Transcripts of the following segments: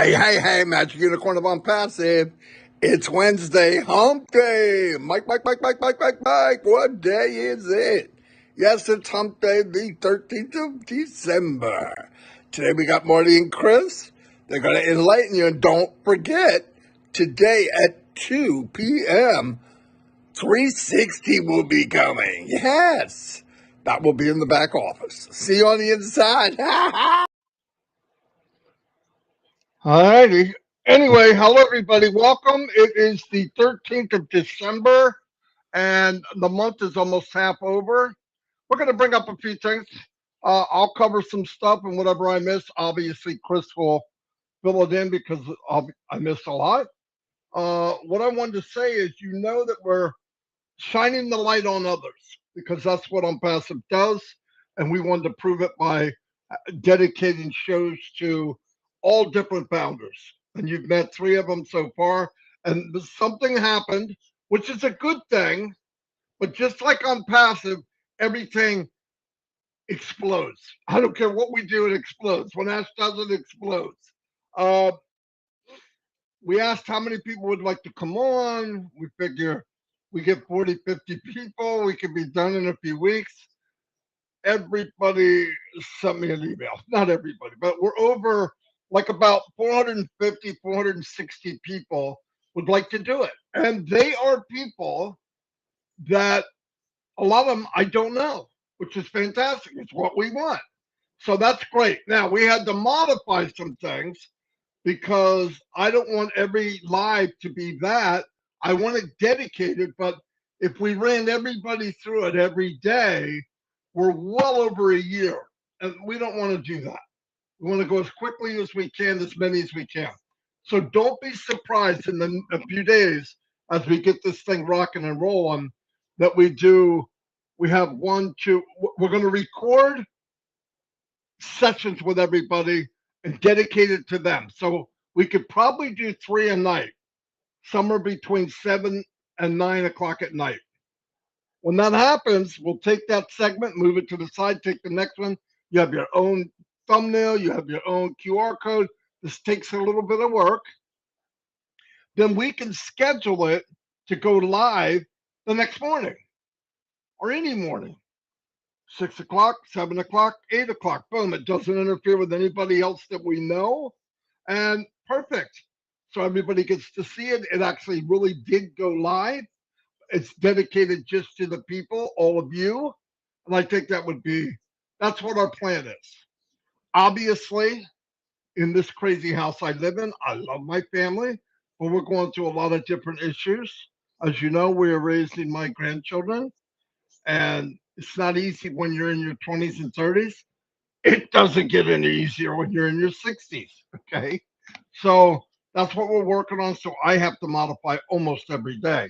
Hey, Magic Unicorn of Passive. It's Wednesday, hump day. Mike. What day is it? Yes, it's hump day, the 13th of December. Today we got Marty and Chris. They're going to enlighten you. And don't forget, today at 2 p.m., 360 will be coming. Yes, that will be in the back office. See you on the inside. Alrighty. Anyway, hello everybody. Welcome. It is the 13th of December and the month is almost half over. We're going to bring up a few things. I'll cover some stuff and whatever I miss. Obviously, Chris will fill it in because I missed a lot. What I wanted to say is, that we're shining the light on others because that's what Passive does. And we wanted to prove it by dedicating shows to all different founders. And you've met three of them so far. And something happened, which is a good thing. But just like on Passive, everything explodes. I don't care what we do, it explodes. When Ash does it, explodes. We asked how many people would like to come on. We figure we get 40, 50 people. We could be done in a few weeks. Everybody sent me an email. Not everybody, but we're over like about 450, 460 people would like to do it. And they are people that a lot of them I don't know, which is fantastic. It's what we want. So that's great. Now, we had to modify some things because I don't want every live to be that. I want it dedicated, but if we ran everybody through it every day, we're well over a year, and we don't want to do that. We want to go as quickly as we can, as many as we can. So don't be surprised in a few days as we get this thing rocking and rolling that we have one, two, we're going to record sessions with everybody and dedicate it to them. So we could probably do 3 a night, somewhere between 7 and 9 o'clock at night. When that happens, we'll take that segment, move it to the side, take the next one. You have your own thumbnail, you have your own QR code. This takes a little bit of work. Then we can schedule it to go live the next morning or any morning. 6 o'clock, 7 o'clock, 8 o'clock. Boom. It doesn't interfere with anybody else that we know. And perfect. So everybody gets to see it. It actually really did go live. It's dedicated just to the people, all of you. And I think that's what our plan is. Obviously, in this crazy house I live in, I love my family, but we're going through a lot of different issues. As you know, we are raising my grandchildren, and it's not easy when you're in your 20s and 30s. It doesn't get any easier when you're in your 60s. Okay. So that's what we're working on. So I have to modify almost every day.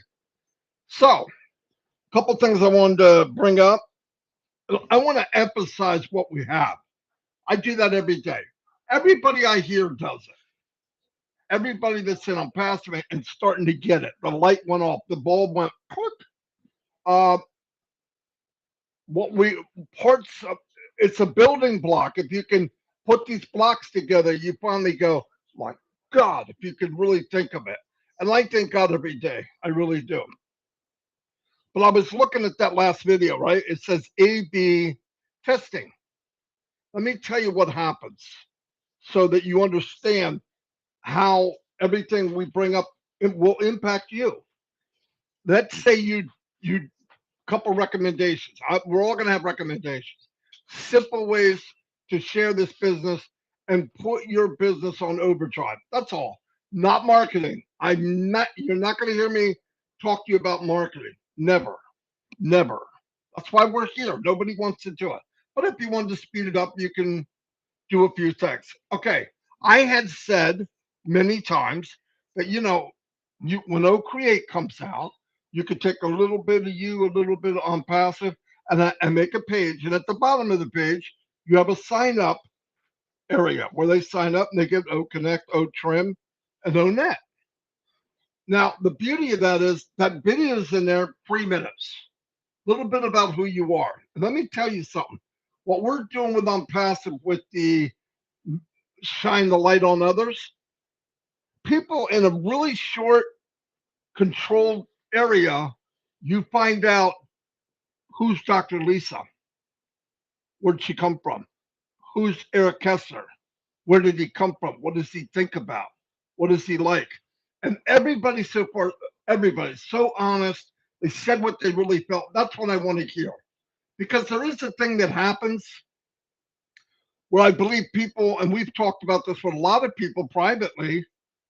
So, a couple things I wanted to bring up. I want to emphasize what we have. I do that every day. Everybody I hear does it. Everybody that's in Passive and starting to get it. The light went off. The bulb went click. What we parts of it's a building block. If you can put these blocks together, you finally go, my God, if you could really think of it. And I thank God every day. I really do. But I was looking at that last video, right? It says A/B testing. Let me tell you what happens so that you understand how everything we bring up will impact you. Let's say you couple recommendations. We're all going to have recommendations. Simple ways to share this business and put your business on overdrive. That's all. Not marketing. You're not going to hear me talk to you about marketing. Never. Never. That's why we're here. Nobody wants to do it. But if you want to speed it up, you can do a few things. Okay. I had said many times that, when O Create comes out, you could take a little bit of you, a little bit on Passive, and make a page. And at the bottom of the page, you have a sign up area where they sign up and they get O Connect, O Trim, and O Net. Now, the beauty of that is that video is in there 3 minutes. A little bit about who you are. And let me tell you something. What we're doing with Passive with the shine the light on others, people in a really short, controlled area, you find out who's Dr. Lisa, where'd she come from? Who's Eric Kessler? Where did he come from? What does he think about? What is he like? And everybody so far, everybody's so honest. They said what they really felt. That's what I want to hear. Because there is a thing that happens where I believe people, and we've talked about this with a lot of people privately,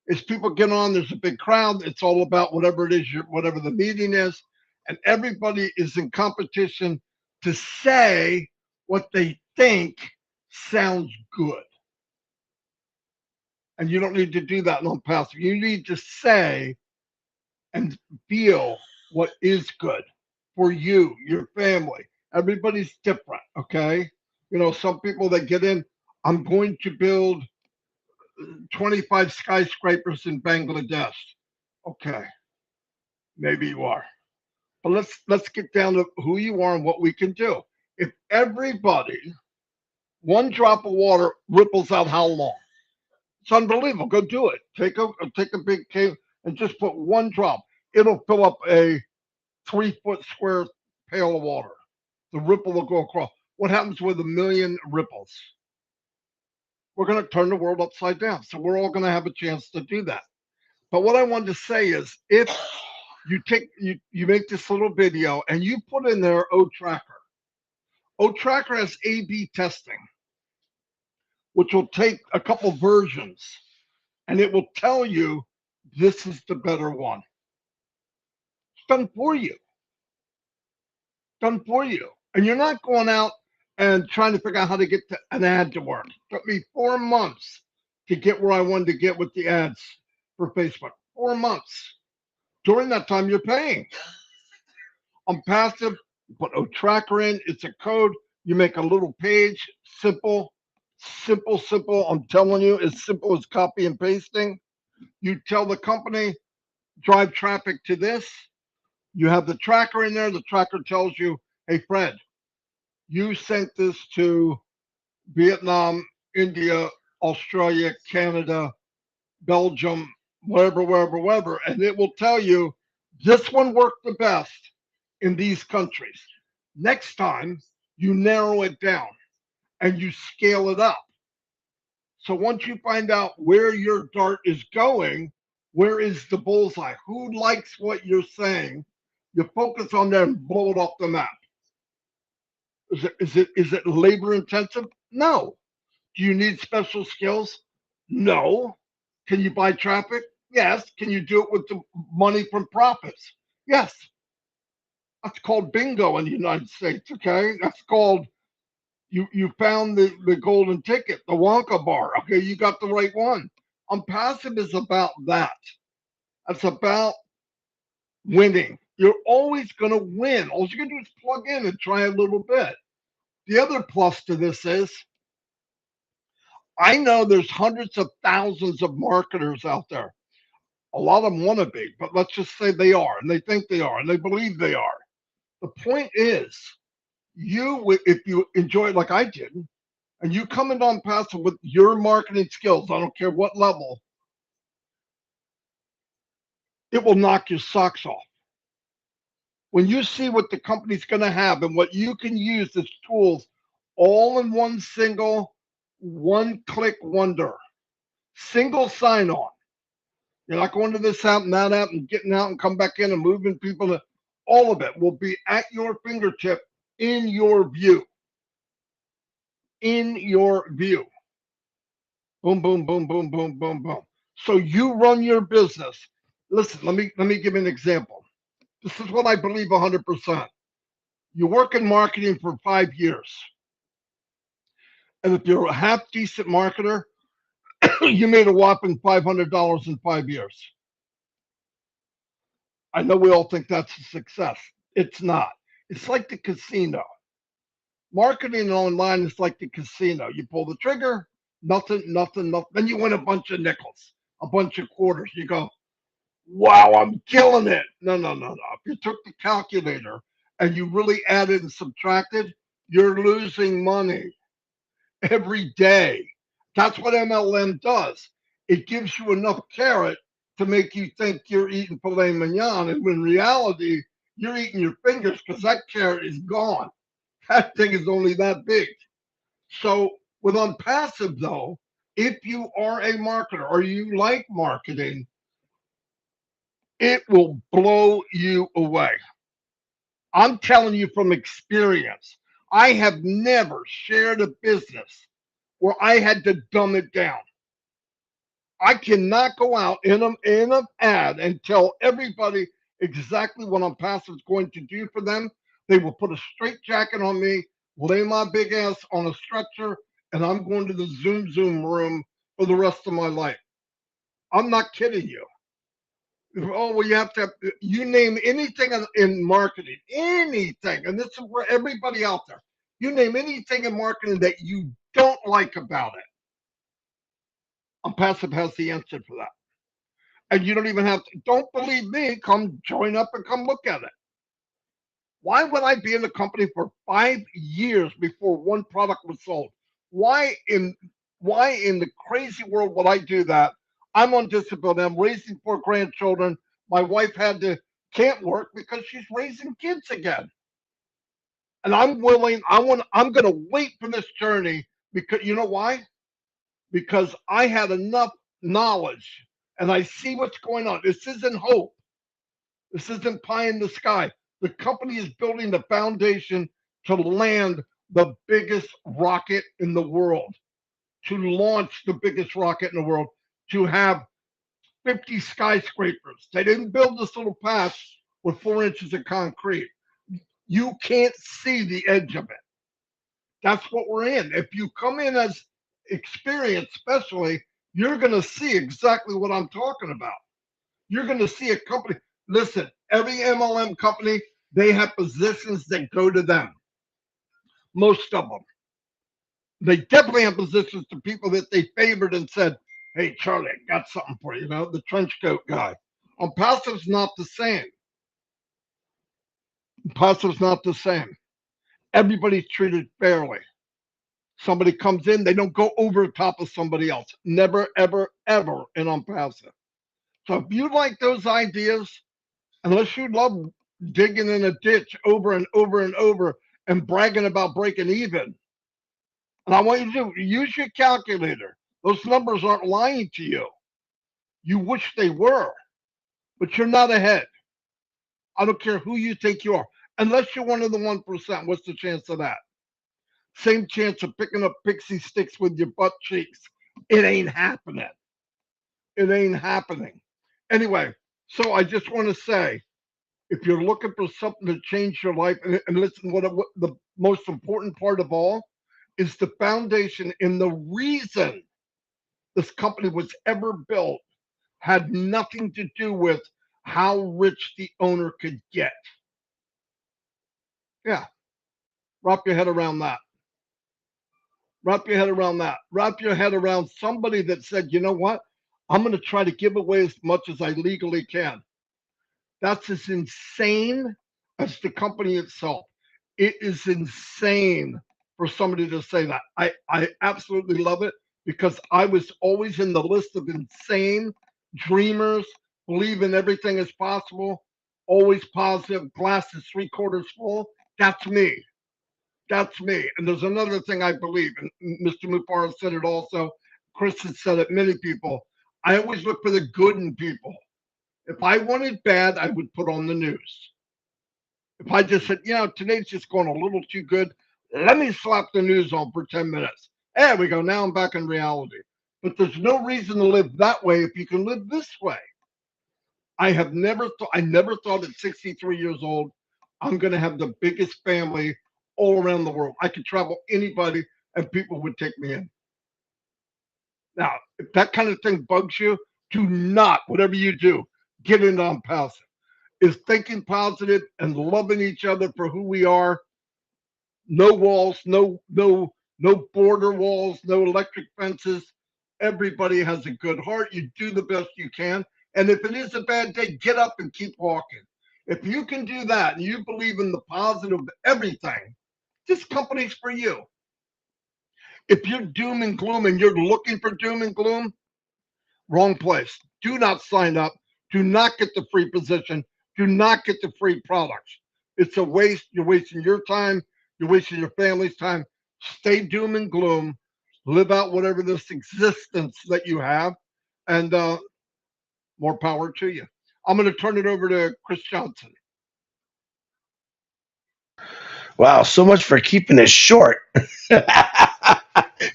is people get on, there's a big crowd, it's all about whatever it is, whatever the meeting is, and everybody is in competition to say what they think sounds good. And you don't need to do that on passive. You need to say and feel what is good for you, your family. Everybody's different, okay? You know, some people that get in, I'm going to build 25 skyscrapers in Bangladesh. Okay, maybe you are. But let's get down to who you are and what we can do. If everybody, one drop of water ripples out how long? It's unbelievable. Go do it. Take a big cave and just put one drop. It'll fill up a 3 foot square pail of water. The ripple will go across. What happens with a million ripples? We're going to turn the world upside down. So we're all going to have a chance to do that. But what I wanted to say is, if you make this little video and you put in there O Tracker. O Tracker has A/B testing, which will take a couple versions, and it will tell you this is the better one. It's done for you. Done for you. And you're not going out and trying to figure out how to get an ad to work. It took me 4 months to get where I wanted to get with the ads for Facebook. 4 months. During that time, you're paying. On passive, you put O Tracker in. It's a code. You make a little page. Simple. Simple, simple. I'm telling you, as simple as copy and pasting. You tell the company, drive traffic to this. You have the tracker in there. The tracker tells you, hey, Fred, you sent this to Vietnam, India, Australia, Canada, Belgium, wherever, and it will tell you this one worked the best in these countries. Next time, you narrow it down and you scale it up. So once you find out where your dart is going, where is the bullseye? Who likes what you're saying? You focus on that and blow it off the map. Is it labor intensive? No. Do you need special skills? No. Can you buy traffic? Yes. Can you do it with the money from profits? Yes. That's called bingo in the United States, okay? That's called you found the golden ticket, the Wonka bar. Okay, you got the right one. Passive is about that. It's about winning. You're always going to win. All you can do is plug in and try a little bit. The other plus to this is I know there's hundreds of thousands of marketers out there. A lot of them want to be, but let's just say they are, and they think they are, and they believe they are. The point is, if you enjoy it like I did, and you come in on passive with your marketing skills, I don't care what level, it will knock your socks off. When you see what the company's going to have and what you can use as tools all in one single, one-click wonder, single sign-on. You're not going to this app and that app and getting out and come back in and moving people. All of it will be at your fingertip in your view. In your view. Boom, boom, boom, boom, boom, boom, boom. So you run your business. Listen, let me give you an example. This is what I believe 100%. You work in marketing for 5 years. And if you're a half decent marketer, you made a whopping $500 in 5 years. I know we all think that's a success. It's not. It's like the casino. Marketing online is like the casino. You pull the trigger, nothing. Then you win a bunch of nickels, a bunch of quarters. You go, wow, I'm killing it. No. If you took the calculator and you really added and subtracted, you're losing money every day. That's what MLM does. It gives you enough carrot to make you think you're eating filet mignon, and when in reality, you're eating your fingers because that carrot is gone. That thing is only that big. So with Unpassive, though, if you are a marketer or you like marketing, it will blow you away. I'm telling you from experience. I have never shared a business where I had to dumb it down. I cannot go out in an ad and tell everybody exactly what Unpassive is going to do for them. They will put a straight jacket on me, lay my big ass on a stretcher, and I'm going to the Zoom room for the rest of my life. I'm not kidding you. Oh, well, you have to have, you name anything in marketing, anything, and this is for everybody out there. You name anything in marketing that you don't like about it. Unpassive has the answer for that. And you don't even have to, don't believe me, come join up and come look at it. Why would I be in the company for 5 years before one product was sold? Why in why in the crazy world would I do that? I'm on disability. I'm raising 4 grandchildren. My wife can't work because she's raising kids again. And I'm gonna wait for this journey because you know why? Because I had enough knowledge and I see what's going on. This isn't hope. This isn't pie in the sky. The company is building the foundation to land the biggest rocket in the world, to launch the biggest rocket in the world, to have 50 skyscrapers. They didn't build this little patch with 4 inches of concrete. You can't see the edge of it. That's what we're in. If you come in as experienced, especially, you're going to see exactly what I'm talking about. You're going to see a company. Listen, every MLM company, they have positions that go to them. Most of them. They definitely have positions to people that they favored and said, hey, Charlie, I got something for you, the trench coat guy. Passive's not the same. Passive's not the same. Everybody's treated fairly. Somebody comes in, they don't go over the top of somebody else. Never, ever, ever in Unpassive. So if you like those ideas, unless you love digging in a ditch over and over and over and bragging about breaking even, and I want you to use your calculator. Those numbers aren't lying to you. You wish they were, but you're not ahead. I don't care who you think you are. Unless you're one of the 1%, what's the chance of that? Same chance of picking up pixie sticks with your butt cheeks. It ain't happening. It ain't happening. Anyway, so I just want to say, if you're looking for something to change your life, and listen, what the most important part of all is the foundation and the reason this company was ever built had nothing to do with how rich the owner could get. Yeah, wrap your head around that. Wrap your head around that. Wrap your head around somebody that said, you know what? I'm going to try to give away as much as I legally can. That's as insane as the company itself. It is insane for somebody to say that. I absolutely love it because I was always in the list of insane dreamers, believe in everything is possible, always positive, glass is 3/4 full. That's me. That's me. And there's another thing I believe, and Mr. Mupara said it also. Chris has said it, many people. I always look for the good in people. If I wanted bad, I would put on the news. If I just said, today's just going a little too good, let me slap the news on for 10 minutes. There we go. Now I'm back in reality. But there's no reason to live that way if you can live this way. I never thought at 63 years old, I'm going to have the biggest family all around the world. I could travel anybody and people would take me in. Now, if that kind of thing bugs you, do not, whatever you do, get into Unpassive. Is thinking positive and loving each other for who we are. No walls, no border walls, no electric fences. Everybody has a good heart. You do the best you can. And if it is a bad day, get up and keep walking. If you can do that and you believe in the positive everything, this company's for you. If you're doom and gloom and you're looking for doom and gloom, Wrong place. Do not sign up. Do not get the free position. Do not get the free products. It's a waste. You're wasting your time. You're wasting your family's time. Stay doom and gloom. Live out whatever this existence that you have, and more power to you. I'm going to turn it over to Chris Johnson. Wow, so much for keeping it short.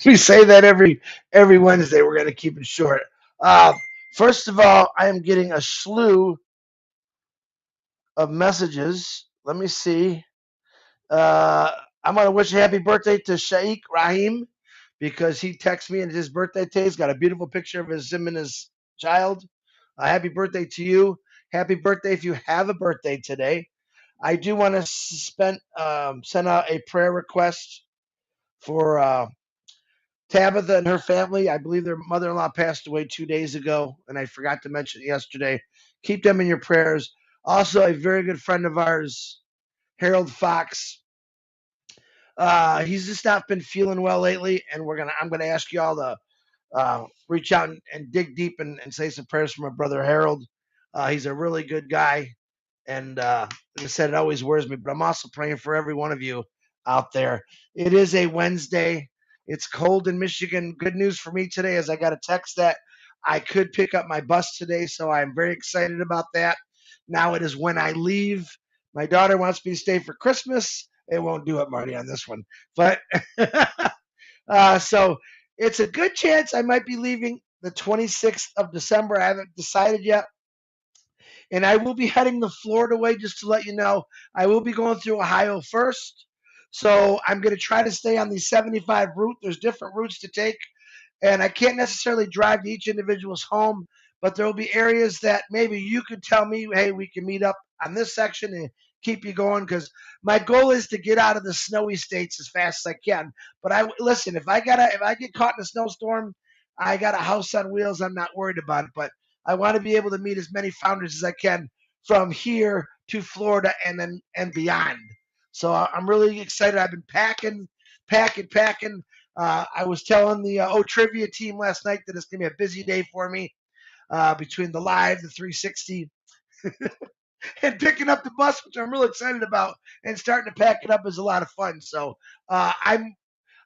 We say that every Wednesday. We're going to keep it short. Uh, First of all, I am getting a slew of messages. Let me see. Uh, I'm going to wish a happy birthday to Shaikh Rahim because he texted me and his birthday today. He's got a beautiful picture of him and his child. Happy birthday to you. Happy birthday if you have a birthday today. I do want to send out a prayer request for Tabitha and her family. I believe their mother-in-law passed away 2 days ago, and I forgot to mention it yesterday. Keep them in your prayers. Also, a very good friend of ours, Harold Fox. He's just not been feeling well lately, and I'm gonna ask y'all to reach out and dig deep and say some prayers for my brother Harold. He's a really good guy, and like I said, it always worries me. But I'm also praying for every one of you out there. It is a Wednesday. It's cold in Michigan. Good news for me today is I got a text that I could pick up my bus today, so I'm very excited about that. Now it is when I leave. My daughter wants me to stay for Christmas. It won't do it, Marty, on this one. But so it's a good chance I might be leaving the 26th of December. I haven't decided yet. And I will be heading the Florida way, just to let you know. I will be going through Ohio first. So I'm going to try to stay on the 75 route. There's different routes to take, and I can't necessarily drive to each individual's home, but there will be areas that maybe you could tell me, hey, we can meet up on this section and keep you going, because my goal is to get out of the snowy states as fast as I can. But I listen, if I get caught in a snowstorm, I got a house on wheels. I'm not worried about it, but I want to be able to meet as many founders as I can from here to Florida and beyond. So I'm really excited. I've been packing. I was telling the O Trivia team last night that it's going to be a busy day for me between the live, the 360, and picking up the bus, which I'm really excited about. And starting to pack it up is a lot of fun. So I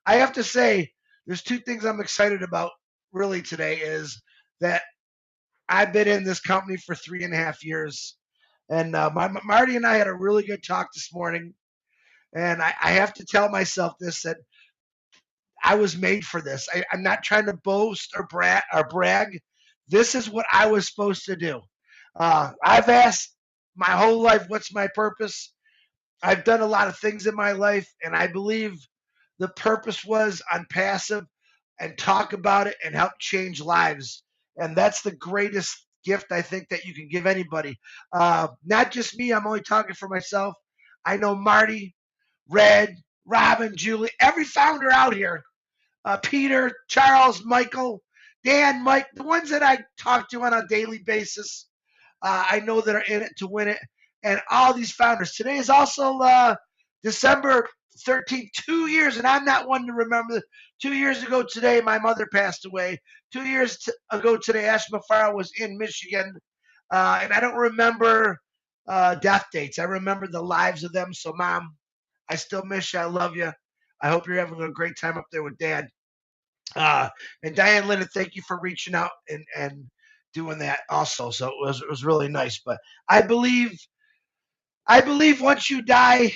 have to say, there's two things I'm excited about really today is that I've been in this company for 3.5 years. And Marty and I had a really good talk this morning. And I have to tell myself this, that I was made for this. I'm not trying to boast or brag. This is what I was supposed to do. I've asked my whole life, what's my purpose? I've done a lot of things in my life, and I believe the purpose was on passive and talk about it and help change lives. And that's the greatest gift I think that you can give anybody. Not just me, I'm only talking for myself. I know Marty, Red, Robin, Julie, every founder out here, Peter, Charles, Michael, Dan, Mike, the ones that I talk to on a daily basis. I know that are in it to win it. And all these founders. Today is also December 13th, 2 years, and I'm not one to remember. 2 years ago today, my mother passed away. 2 years ago today, Ash Mafara was in Michigan. And I don't remember death dates. I remember the lives of them. So, Mom, I still miss you. I love you. I hope you're having a great time up there with Dad. Uh, and Diane Linda, thank you for reaching out and doing that also. So it was really nice. But I believe I believe once you die,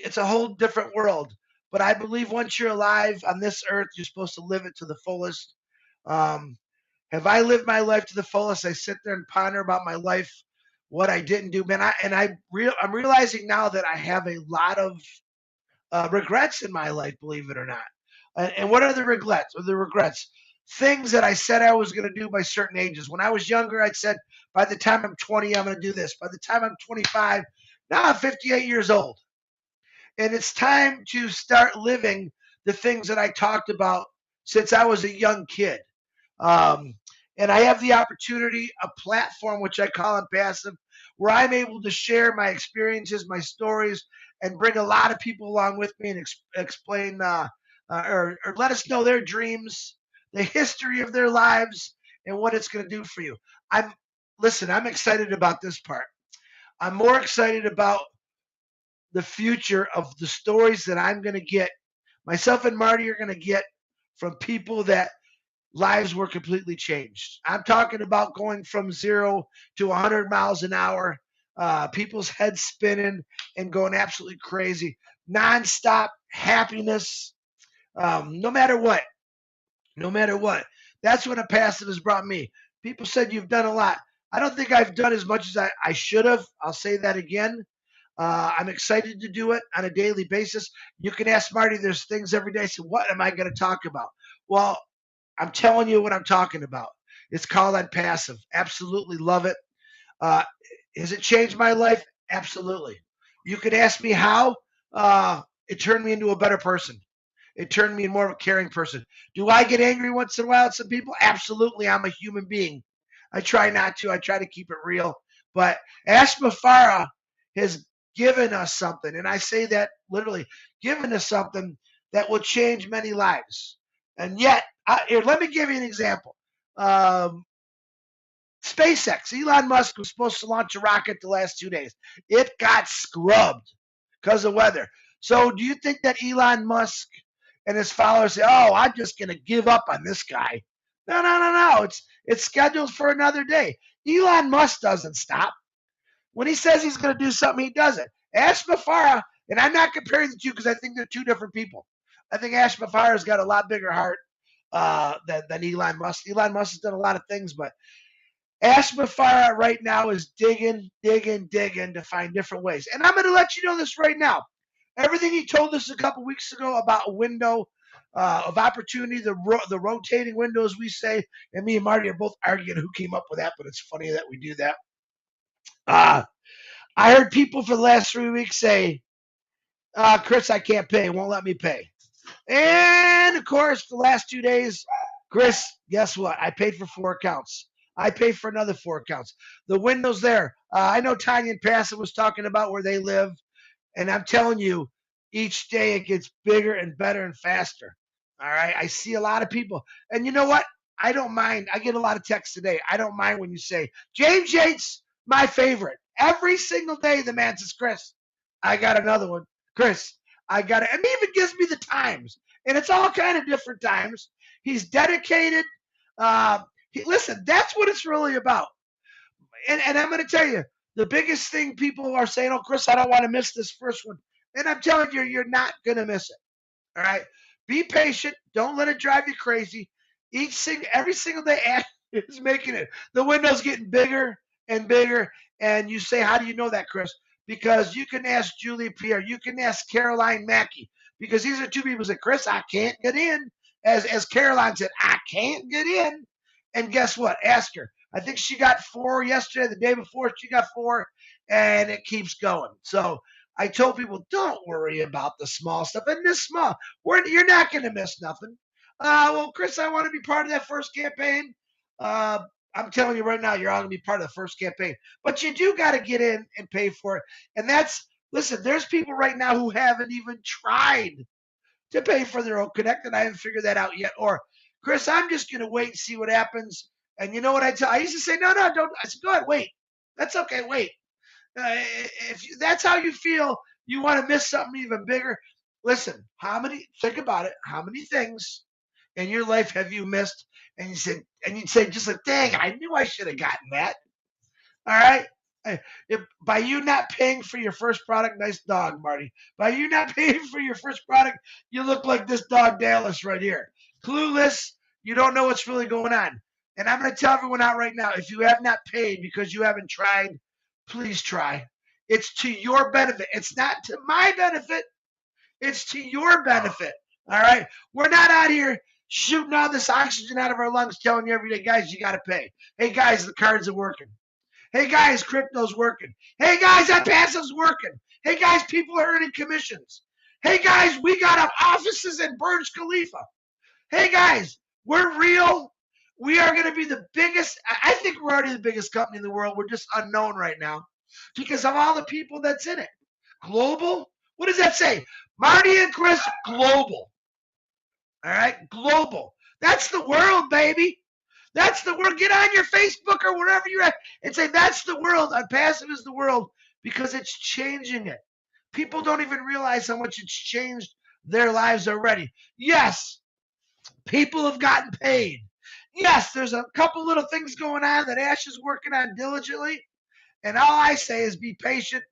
it's a whole different world. But I believe once you're alive on this earth, you're supposed to live it to the fullest. Um, have I lived my life to the fullest? I sit there and ponder about my life, what I didn't do, man. I'm realizing now that I have a lot of regrets in my life, believe it or not. And what are the regrets? Or the regrets? Things that I said I was going to do by certain ages. When I was younger, I said, by the time I'm 20, I'm going to do this. By the time I'm 25, now I'm 58 years old. And it's time to start living the things that I talked about since I was a young kid. Um, and I have the opportunity, a platform which I call Passive, where I'm able to share my experiences, my stories, and bring a lot of people along with me and explain or let us know their dreams, the history of their lives, and what it's going to do for you. I'm excited about this part. I'm more excited about the future of the stories that I'm going to get. Myself and Marty are going to get from people that lives were completely changed. I'm talking about going from 0 to 100 miles an hour, people's heads spinning and going absolutely crazy, nonstop happiness, no matter what. No matter what. That's what a passive has brought me. People said you've done a lot. I don't think I've done as much as I should have. I'll say that again. I'm excited to do it on a daily basis. You can ask Marty, there's things every day. So, what am I going to talk about? Well, I'm telling you what I'm talking about. It's called on passive. Absolutely love it. Uh, has it changed my life? Absolutely. You could ask me how. It turned me into a better person. It turned me into more of a caring person. Do I get angry once in a while at some people? Absolutely. I'm a human being. I try not to. I try to keep it real. But Ashmafara has given us something, and I say that literally, given us something that will change many lives. And yet, here, let me give you an example. Um, SpaceX, Elon Musk was supposed to launch a rocket the last 2 days. It got scrubbed because of weather. So do you think that Elon Musk and his followers say, "Oh, I'm just going to give up on this guy"? No, no, no, no. It's scheduled for another day. Elon Musk doesn't stop. When he says he's going to do something, he does it. Ash Mafara, and I'm not comparing the two because I think they're two different people. I think Ash Mafara's got a lot bigger heart than Elon Musk. Elon Musk has done a lot of things, but Ashmafara right now is digging, digging, digging to find different ways. And I'm going to let you know this right now. Everything he told us a couple weeks ago about a window of opportunity, the rotating windows, we say, and me and Marty are both arguing who came up with that, but it's funny that we do that. Uh, I heard people for the last 3 weeks say, Chris, I can't pay, won't let me pay. And of course, the last 2 days, Chris, guess what? I paid for 4 accounts. I pay for another 4 accounts. The window's there. I know Tanya and Passive was talking about where they live, and I'm telling you, each day it gets bigger and better and faster. All right. I see a lot of people. And you know what? I don't mind. I get a lot of texts today. I don't mind when you say, James Yates, my favorite. Every single day, the man says, Chris, I got another one. Chris, I got it. And he even gives me the times. And it's all kind of different times. He's dedicated. Listen, that's what it's really about. And I'm going to tell you, the biggest thing people are saying, oh, Chris, I don't want to miss this first one. And I'm telling you, you're not going to miss it. All right. Be patient. Don't let it drive you crazy. Every single day is making it. The window's getting bigger and bigger. And you say, how do you know that, Chris? Because you can ask Julie Pierre. You can ask Caroline Mackey. Because these are two people that, Chris, I can't get in. As Caroline said, I can't get in. And guess what? Ask her. I think she got 4 yesterday. The day before, she got 4. And it keeps going. So I told people, don't worry about the small stuff. And this small, you're not going to miss nothing. Well, Chris, I want to be part of that first campaign. Uh, I'm telling you right now, you're all going to be part of the first campaign. But you do got to get in and pay for it. And listen, there's people right now who haven't even tried to pay for their own Connect, and I haven't figured that out yet. Or, Chris, I'm just going to wait and see what happens. And you know what I used to say, no, don't. I said, go ahead, wait. That's okay, wait. If that's how you feel, you want to miss something even bigger. Listen, think about it. How many things in your life have you missed? And you'd say, just like, dang, I knew I should have gotten that. All right. By you not paying for your first product, nice dog, Marty. By you not paying for your first product, you look like this dog Dallas right here. Clueless. You don't know what's really going on. And I'm going to tell everyone out right now, if you have not paid because you haven't tried, please try. It's to your benefit. It's not to my benefit. It's to your benefit. All right. We're not out here shooting all this oxygen out of our lungs, telling you every day, guys, you got to pay. Hey, guys, the cards are working. Hey, guys, crypto's working. Hey, guys, that passive's working. Hey, guys, people are earning commissions. Hey, guys, we got offices in Burj Khalifa. Hey, guys, we're real. We are going to be the biggest. I think we're already the biggest company in the world. We're just unknown right now because of all the people that's in it. Global? What does that say? Marty and Chris, global. All right, global. That's the world, baby. That's the world. Get on your Facebook or wherever you're at and say, that's the world. Passive is the world because it's changing it. People don't even realize how much it's changed their lives already. Yes, people have gotten paid. Yes, there's a couple little things going on that Ash is working on diligently. And all I say is be patient.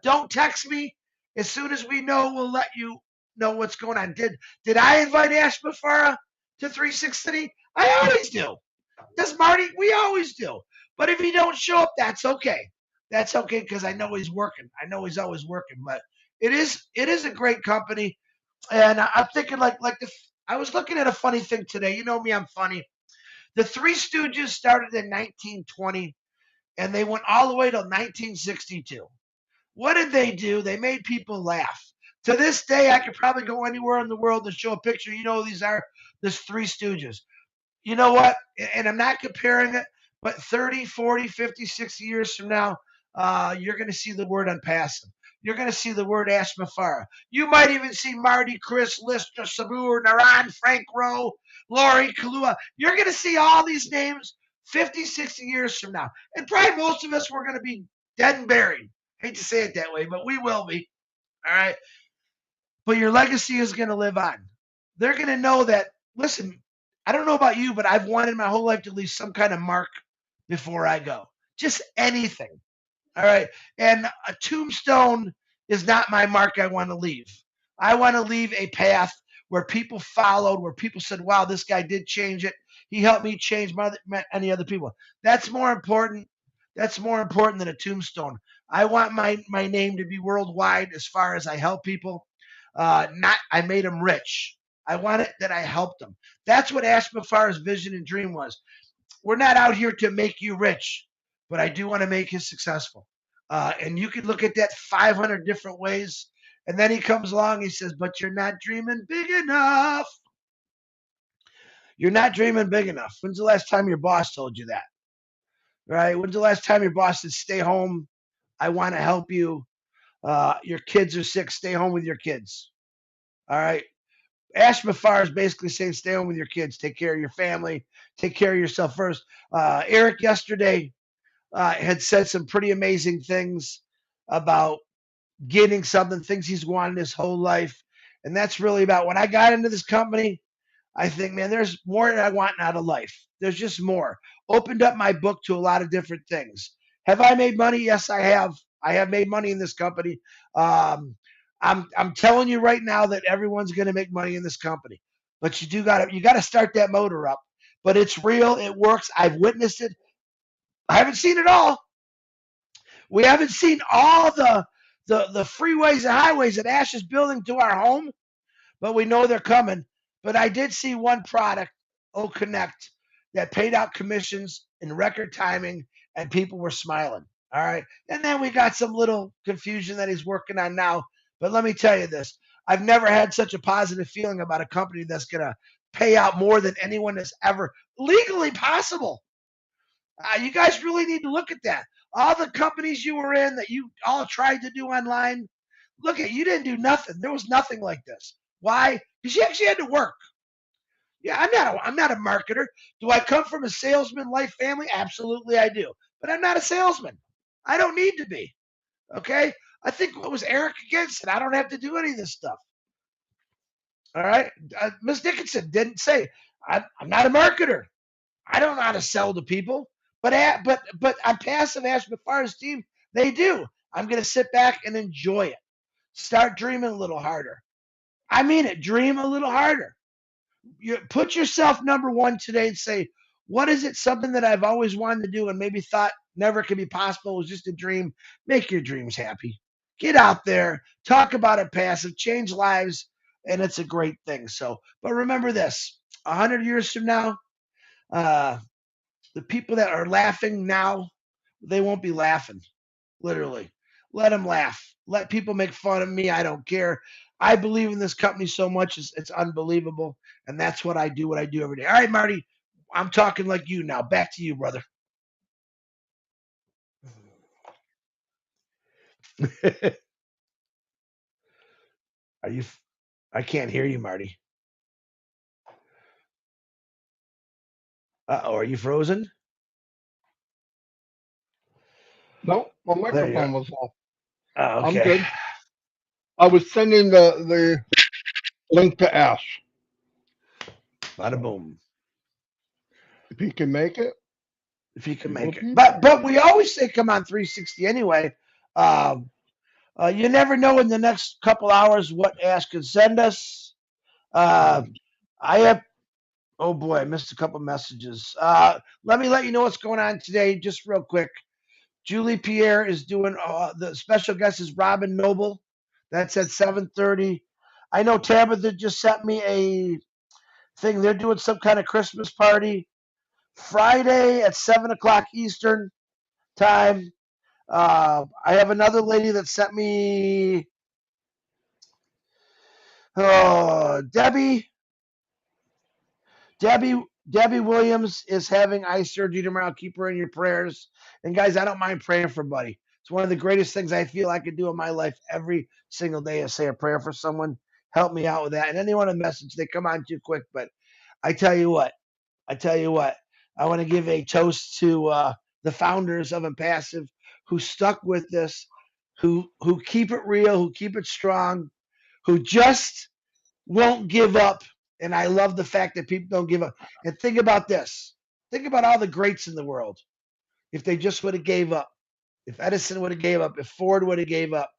Don't text me. As soon as we know, we'll let you know what's going on. Did I invite Ash Mafara to 360? I always do. Does Marty? We always do. But if he don't show up, that's okay. That's okay because I know he's working. I know he's always working. But it is a great company, and I'm thinking I was looking at a funny thing today. You know me, I'm funny. The Three Stooges started in 1920 and they went all the way to 1962. What did they do? They made people laugh. To this day, I could probably go anywhere in the world and show a picture. You know, these are this Three Stooges. You know what? And I'm not comparing it, but 30, 40, 50, 60 years from now, you're going to see the word unpassive. You're going to see the word Ashmafara. You might even see Marty, Chris, Lister, Sabur, Naran, Frank Rowe, Laurie, Kalua. You're going to see all these names 50, 60 years from now. And probably most of us, we're going to be dead and buried. Hate to say it that way, but we will be. All right. But your legacy is going to live on. They're going to know that, listen, I don't know about you, but I've wanted my whole life to leave some kind of mark before I go. Just anything. All right. And a tombstone is not my mark I want to leave. I want to leave a path where people followed, where people said, wow, this guy did change it. He helped me change many other people. That's more important. That's more important than a tombstone. I want my name to be worldwide as far as I help people. Not I made them rich. I want it that I helped them. That's what Ash Mafar's vision and dream was. We're not out here to make you rich, but I do want to make you successful. And you could look at that 500 different ways. And then he comes along, he says, but you're not dreaming big enough. You're not dreaming big enough. When's the last time your boss told you that? Right? When's the last time your boss said, stay home? I want to help you. Your kids are sick. Stay home with your kids. All right. Ash Mafar is basically saying, stay home with your kids. Take care of your family. Take care of yourself first. Eric yesterday had said some pretty amazing things about getting something, things he's wanted his whole life. And that's really about when I got into this company, I think, man, there's more that I want out of life. There's just more. Opened up my book to a lot of different things. Have I made money? Yes, I have. I have made money in this company. Um, I'm telling you right now that everyone's going to make money in this company, but you got to start that motor up. But it's real. It works. I've witnessed it. I haven't seen it all. We haven't seen all the freeways and highways that Ash is building to our home, but we know they're coming. But I did see one product, O Connect, that paid out commissions in record timing, and people were smiling. All right, and then we got some little confusion that he's working on now. But let me tell you this: I've never had such a positive feeling about a company that's gonna pay out more than anyone has ever legally possible. You guys really need to look at that. All the companies you were in that you all tried to do online, look at you didn't do nothing. There was nothing like this. Why? Because you actually had to work. Yeah, I'm not a marketer. Do I come from a salesman life family? Absolutely, I do. But I'm not a salesman. I don't need to be. Okay. I think what was Eric again said. I don't have to do any of this stuff. All right. Miss Dickinson didn't say I'm not a marketer. I don't know how to sell to people, but on passive Ash McFarland's team, they do. I'm gonna sit back and enjoy it. Start dreaming a little harder. I mean it. Dream a little harder. You put yourself number one today and say, what is it? Something that I've always wanted to do and maybe thought never could be possible. It was just a dream. Make your dreams happy. Get out there. Talk about it passive. Change lives, and it's a great thing. So, but remember this: 100 years from now, uh, the people that are laughing now, they won't be laughing. Literally. Let them laugh. Let people make fun of me. I don't care. I believe in this company so much. It's unbelievable. And that's what I do every day. All right, Marty, I'm talking like you now. Back to you, brother. Are you? I can't hear you, Marty. Are you frozen? No, my There you are. microphone was off. Oh, I'm okay. good. I was sending the link to Ash. Bada So boom. if he can make it, If you can he will make it. be But there. we always say come on 360 anyway. Um, you never know in the next couple hours what Ash can send us. Uh, I have. Oh boy, I missed a couple messages. Let me let you know what's going on today, just real quick. Julie Pierre is doing the special guest is Robin Noble. That's at 7:30. I know Tabitha just sent me a thing. They're doing some kind of Christmas party Friday at 7 o'clock Eastern time. I have another lady that sent me Debbie. Debbie Williams is having eye surgery tomorrow. Keep her in your prayers. And guys, I don't mind praying for Buddy. It's one of the greatest things I feel I could do in my life every single day is say a prayer for someone. Help me out with that. And anyone a message, they come on too quick. But I tell you what, I want to give a toast to the founders of Impassive who stuck with this, who keep it real, who keep it strong, who just won't give up. And I love the fact that people don't give up. And think about this. Think about all the greats in the world. If they just would have gave up. If Edison would have gave up, if Ford would have gave up,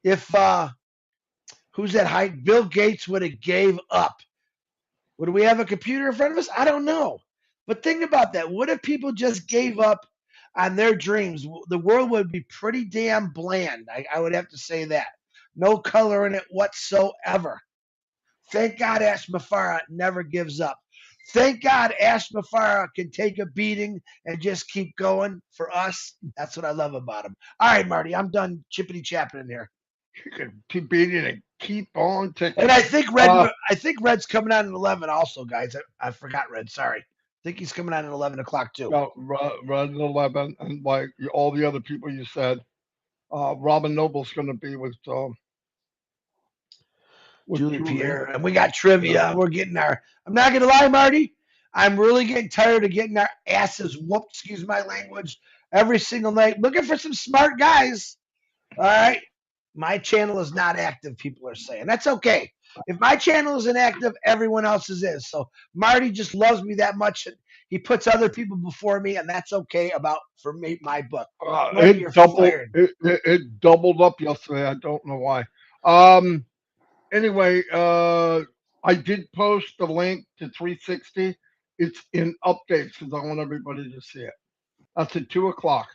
if who's that height? Bill Gates would have gave up. Would we have a computer in front of us? I don't know. But think about that. What if people just gave up on their dreams? The world would be pretty damn bland. I would have to say that. No color in it whatsoever. Thank God Ash Mafara never gives up. Thank God Ash Mafara can take a beating and just keep going for us. That's what I love about him. All right, Marty, I'm done chippity chapping in here. You can keep beating and keep on And ticking. I think Red's coming on at 11 also, guys. I forgot Red. Sorry. I think he's coming on at 11 o'clock too. Run 11, and like all the other people you said, Robin Noble's going to be with Julie Julie. Pierre, and we got Yeah. trivia. We're getting our. I'm not gonna lie, Marty. I'm really getting tired of getting our asses whooped. Excuse my language. Every single night, looking for some smart guys. All right, my channel is not active. People are saying that's okay. If my channel isn't active, everyone else's is. So Marty just loves me that much. He puts other people before me, and that's okay. About for me, my book. Marty, you're fired. It doubled up yesterday. I don't know why. Um. Anyway, I did post the link to 360. It's in updates because I want everybody to see it. That's at 2 o'clock.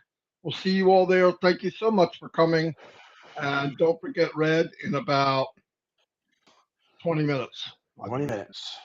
We'll see you all there. Thank you so much for coming. And don't forget Red in about 20 minutes, I 20 believe. minutes.